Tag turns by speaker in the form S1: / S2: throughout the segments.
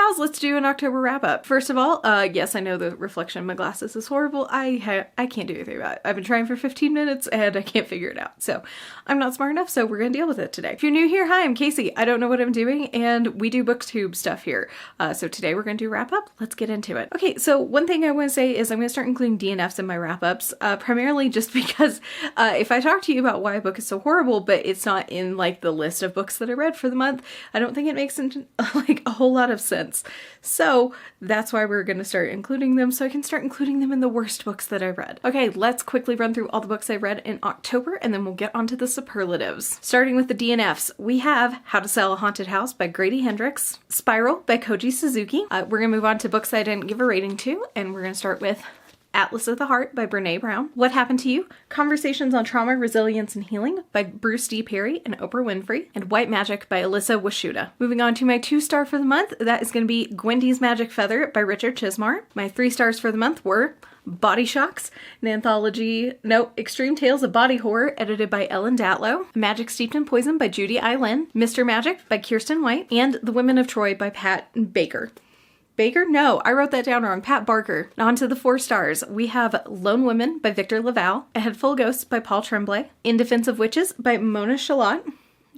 S1: pals, let's do an October wrap up. First of all, yes, I know the reflection in my glasses is horrible. I can't do anything about it. I've been trying for 15 minutes and I can't figure it out. So I'm not smart enough, so we're gonna deal with it today. If you're new here, hi, I'm Casey. I don't know what I'm doing and we do booktube stuff here. So today we're gonna do wrap up. Let's get into it. Okay, so one thing I want to say is I'm gonna start including DNFs in my wrap ups, primarily just because if I talk to you about why a book is so horrible, but it's not in like the list of books that I read for the month, I don't think it makes like a whole lot of sense. So that's why we're going to start including them, so I can start including them in the worst books that I read. Okay, let's quickly run through all the books I read in October and then we'll get onto the superlatives. Starting with the DNFs, we have How to Sell a Haunted House by Grady Hendrix, Spiral by Koji Suzuki. We're going to move on to books I didn't give a rating to, and we're going to start with Atlas of the Heart by Brene Brown. What Happened to You? Conversations on Trauma, Resilience, and Healing by Bruce D. Perry and Oprah Winfrey. And White Magic by Alyssa Washuta. Moving on to my 2-star for the month, that is going to be Gwendy's Magic Feather by Richard Chismar. My 3 stars for the month were Body Shocks, Extreme Tales of Body Horror, edited by Ellen Datlow, Magic Steeped in Poison by Judy I. Lin, Mr. Magic by Kirsten White, and The Women of Troy by Pat Baker. Baker? No, I wrote that down wrong. Pat Barker. On to the 4 stars. We have Lone Women by Victor Laval, A Head Full of Ghosts by Paul Tremblay, In Defense of Witches by Mona Shalott,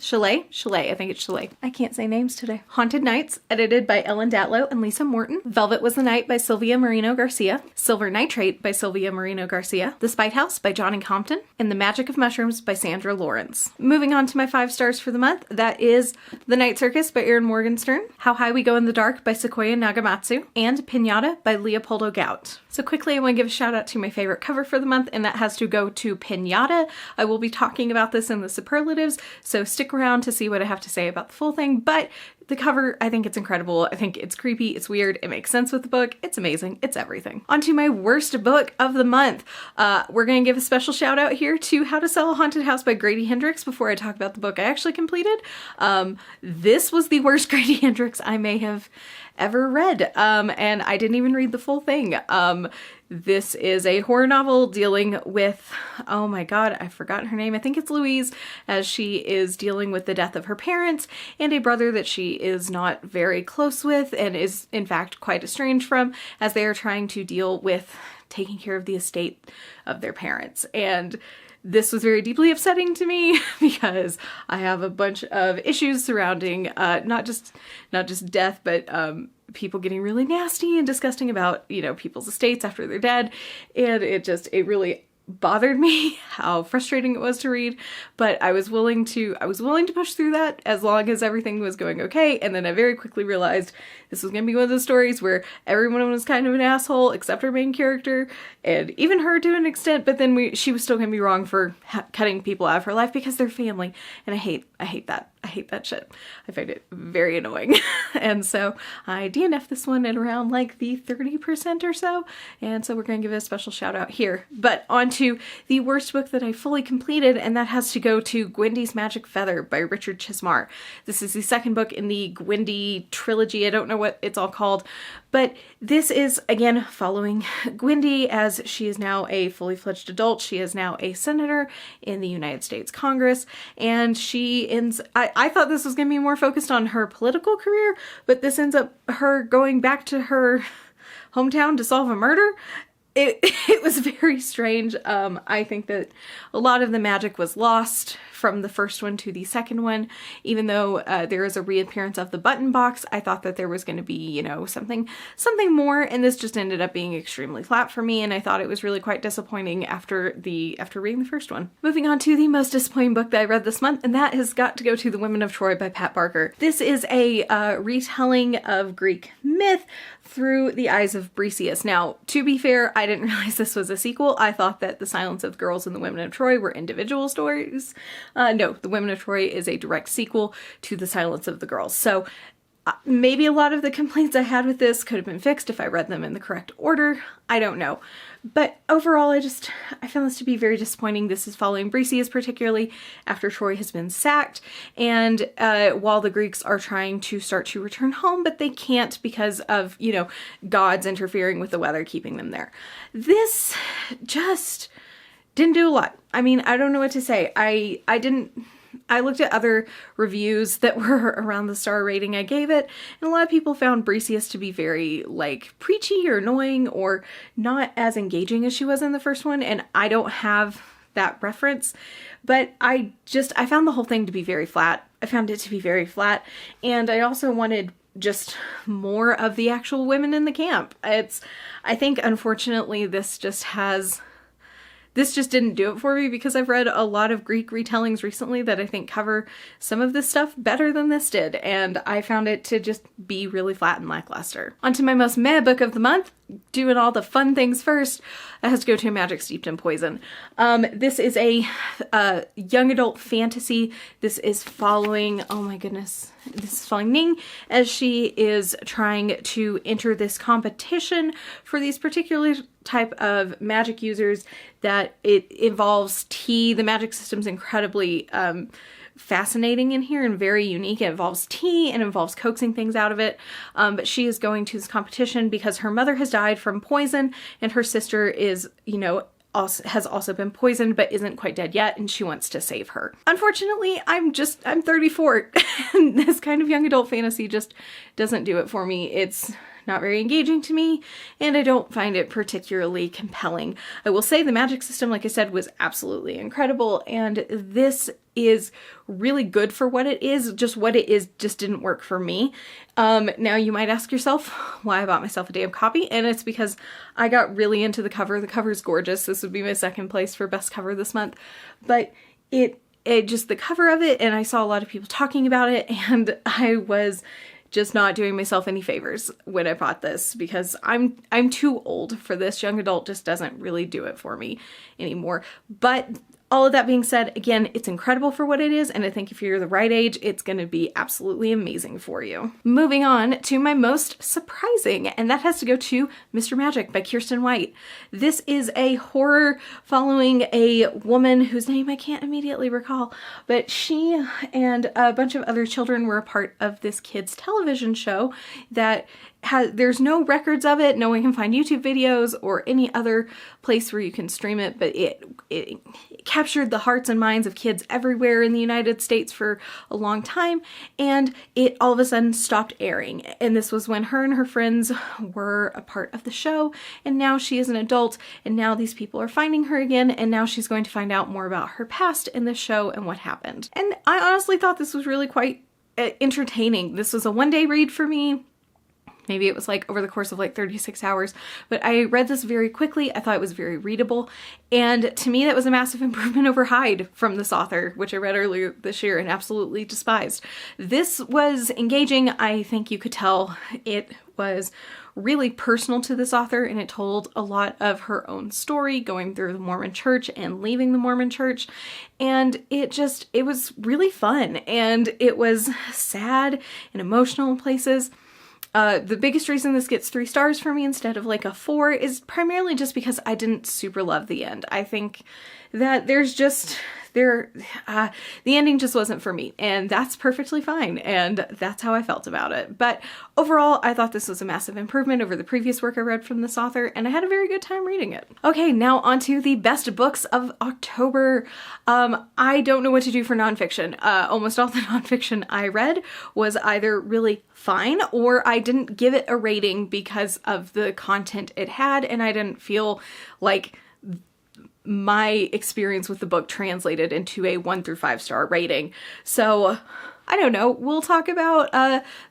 S1: Chalet, I think it's Chalet. I can't say names today. Haunted Nights, edited by Ellen Datlow and Lisa Morton. Velvet Was the Night by Sylvia Marino Garcia. Silver Nitrate by Sylvia Marino Garcia. The Spite House by Johnny Compton. And The Magic of Mushrooms by Sandra Lawrence. Moving on to my 5 stars for the month, that is The Night Circus by Erin Morgenstern. How High We Go in the Dark by Sequoia Nagamatsu. And Pinata by Leopoldo Gout. So quickly, I want to give a shout out to my favorite cover for the month, and that has to go to Pinata. I will be talking about this in the superlatives, so stick around to see what I have to say about the full thing, but the cover, I think it's incredible. I think it's creepy, it's weird, it makes sense with the book, it's amazing, it's everything. On to my worst book of the month. We're going to give a special shout out here to How to Sell a Haunted House by Grady Hendrix before I talk about the book I actually completed. This was the worst Grady Hendrix I may have ever read, and I didn't even read the full thing. This is a horror novel dealing with, oh my god, I forgot her name. I think it's Louise, as she is dealing with the death of her parents and a brother that she is not very close with and is in fact quite estranged from, as they are trying to deal with taking care of the estate of their parents. And this was very deeply upsetting to me because I have a bunch of issues surrounding not just death, but people getting really nasty and disgusting about, you know, people's estates after they're dead. And it really bothered me how frustrating it was to read, but I was willing to push through that as long as everything was going okay. And then I very quickly realized this was going to be one of those stories where everyone was kind of an asshole except our main character, and even her to an extent, but then she was still going to be wrong for cutting people out of her life because they're family, and I hate that. I hate that shit. I find it very annoying. And so I DNF this one at around like the 30% or so, and so we're going to give it a special shout out here. But on to the worst book that I fully completed, and that has to go to Gwendy's Magic Feather by Richard Chismar. This is the 2nd book in the Gwendy trilogy. I don't know what it's all called, but this is again following Gwendy as she is now a fully fledged adult. She is now a senator in the United States Congress, and she ends, I thought this was going to be more focused on her political career, but this ends up her going back to her hometown to solve a murder. It was very strange. I think that a lot of the magic was lost from the first one to the second one. Even though there is a reappearance of the button box, I thought that there was going to be, you know, something more, and this just ended up being extremely flat for me, and I thought it was really quite disappointing after reading the first one. Moving on to the most disappointing book that I read this month, and that has got to go to The Women of Troy by Pat Barker. This is a retelling of Greek myth through the eyes of Briseis. Now, to be fair, I didn't realize this was a sequel. I thought that The Silence of the Girls and The Women of Troy were individual stories. No, The Women of Troy is a direct sequel to The Silence of the Girls. So maybe a lot of the complaints I had with this could have been fixed if I read them in the correct order. I don't know. But overall, I found this to be very disappointing. This is following Briseis, particularly after Troy has been sacked, and while the Greeks are trying to start to return home, but they can't because of, you know, gods interfering with the weather, keeping them there. This just didn't do a lot. I mean, I don't know what to say. I didn't I looked at other reviews that were around the star rating I gave it, and a lot of people found Briseus to be very, like, preachy or annoying or not as engaging as she was in the first one, and I don't have that reference, but I found the whole thing to be very flat. I found it to be very flat, and I also wanted just more of the actual women in the camp. I think, unfortunately, this just didn't do it for me, because I've read a lot of Greek retellings recently that I think cover some of this stuff better than this did, and I found it to just be really flat and lackluster. On to my most meh book of the month, doing all the fun things first. It has to go to Magic Steeped in Poison. This is a young adult fantasy. This is following, oh my goodness, this is following Ning as she is trying to enter this competition for these particular type of magic users that it involves tea. The magic system's incredibly fascinating in here and very unique. It involves tea and involves coaxing things out of it. But she is going to this competition because her mother has died from poison and her sister is, has also been poisoned but isn't quite dead yet, and she wants to save her. Unfortunately, I'm 34 and this kind of young adult fantasy just doesn't do it for me. It's not very engaging to me, and I don't find it particularly compelling. I will say the magic system, like I said, was absolutely incredible, and this is really good for what it is. Just what it is just didn't work for me. Now you might ask yourself why I bought myself a damn copy, and it's because I got really into the cover. The cover's gorgeous. This would be my second place for best cover this month, but it just the cover of it, and I saw a lot of people talking about it, and I was just not doing myself any favors when I bought this, because I'm too old for this. Young adult just doesn't really do it for me anymore. But all of that being said, again, it's incredible for what it is, and I think if you're the right age, it's going to be absolutely amazing for you. Moving on to my most surprising, and that has to go to Mr. Magic by Kiersten White. This is a horror following a woman whose name I can't immediately recall, but she and a bunch of other children were a part of this kids' television show that there's no records of it. No one can find YouTube videos or any other place where you can stream it, but it captured the hearts and minds of kids everywhere in the United States for a long time, and it all of a sudden stopped airing. And this was when her and her friends were a part of the show, and now she is an adult, and now these people are finding her again, and now she's going to find out more about her past in the show and what happened. And I honestly thought this was really quite entertaining. This was a one-day read for me. Maybe it was like over the course of like 36 hours, but I read this very quickly. I thought it was very readable. And to me, that was a massive improvement over Hyde from this author, which I read earlier this year and absolutely despised. This was engaging. I think you could tell it was really personal to this author, and it told a lot of her own story going through the Mormon church and leaving the Mormon church. And it was really fun, and it was sad and emotional in places. The biggest reason this gets 3 stars for me instead of like a 4 is primarily just because I didn't super love the end. I think that the ending just wasn't for me, and that's perfectly fine, and that's how I felt about it. But overall, I thought this was a massive improvement over the previous work I read from this author, and I had a very good time reading it. Okay, now on to the best books of October. I don't know what to do for nonfiction. Almost all the nonfiction I read was either really fine, or I didn't give it a rating because of the content it had, and I didn't feel like my experience with the book translated into a 1 through 5 star rating. So I don't know. We'll talk about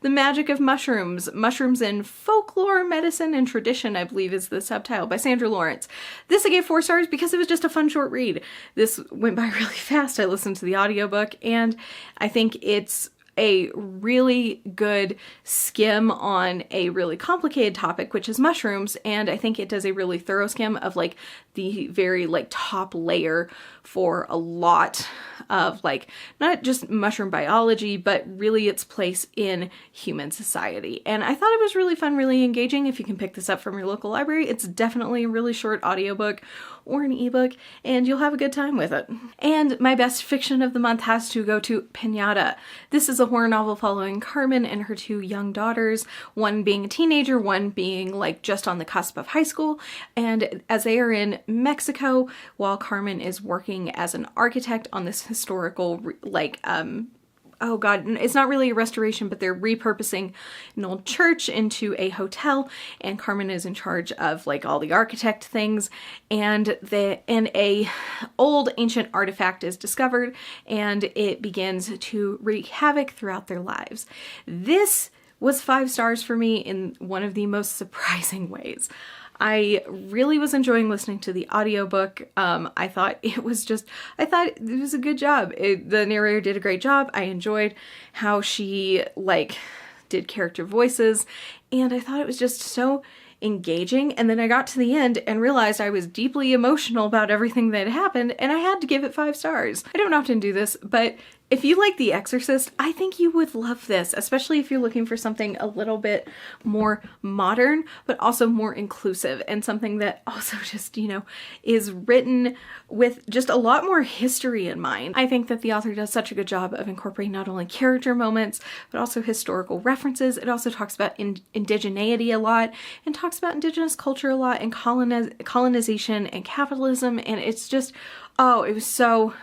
S1: The Magic of Mushrooms. Mushrooms in Folklore, Medicine, and Tradition, I believe is the subtitle, by Sandra Lawrence. This I gave 4 stars because it was just a fun short read. This went by really fast. I listened to the audiobook, and I think it's a really good skim on a really complicated topic, which is mushrooms, and I think it does a really thorough skim of like the very like top layer for a lot of like not just mushroom biology, but really its place in human society. And I thought it was really fun, really engaging. If you can pick this up from your local library, it's definitely a really short audiobook or an ebook, and you'll have a good time with it. And my best fiction of the month has to go to Pinata. This is a a horror novel following Carmen and her two young daughters, one being a teenager, one being like just on the cusp of high school. And as they are in Mexico, while Carmen is working as an architect on this historical, like, oh god, it's not really a restoration, but they're repurposing an old church into a hotel, and Carmen is in charge of like all the architect things, and a old ancient artifact is discovered, and it begins to wreak havoc throughout their lives. This was 5 stars for me in one of the most surprising ways. I really was enjoying listening to the audiobook. I thought it was a good job. The narrator did a great job. I enjoyed how she like did character voices, and I thought it was just so engaging. And then I got to the end and realized I was deeply emotional about everything that had happened, and I had to give it 5 stars. I don't often do this, but if you like The Exorcist, I think you would love this, especially if you're looking for something a little bit more modern, but also more inclusive, and something that also just, you know, is written with just a lot more history in mind. I think that the author does such a good job of incorporating not only character moments, but also historical references. It also talks about indigeneity a lot, and talks about indigenous culture a lot, and colonization and capitalism, and it's just, oh, it was so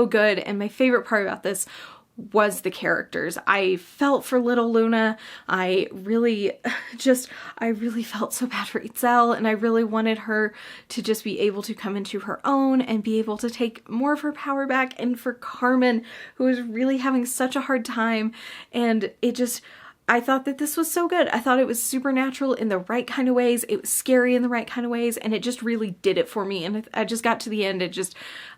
S1: good. And my favorite part about this was the characters. I felt for little Luna. I really felt so bad for Itzel, and I really wanted her to just be able to come into her own and be able to take more of her power back. And for Carmen, who was really having such a hard time, and I thought that this was so good. I thought it was supernatural in the right kind of ways. It was scary in the right kind of ways, and it just really did it for me. And I just got to the end.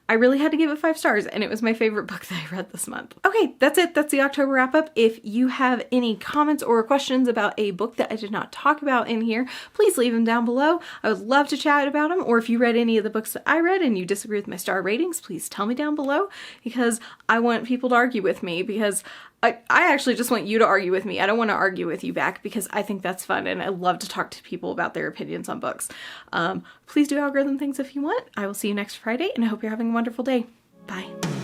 S1: I really had to give it 5 stars, and it was my favorite book that I read this month. Okay, that's it. That's the October wrap up. If you have any comments or questions about a book that I did not talk about in here, please leave them down below. I would love to chat about them. Or if you read any of the books that I read and you disagree with my star ratings, please tell me down below, because I want people to argue with me, because I actually just want you to argue with me. I don't want to argue with you back, because I think that's fun, and I love to talk to people about their opinions on books. Please do algorithm things if you want. I will see you next Friday, and I hope you're having a wonderful day. Bye.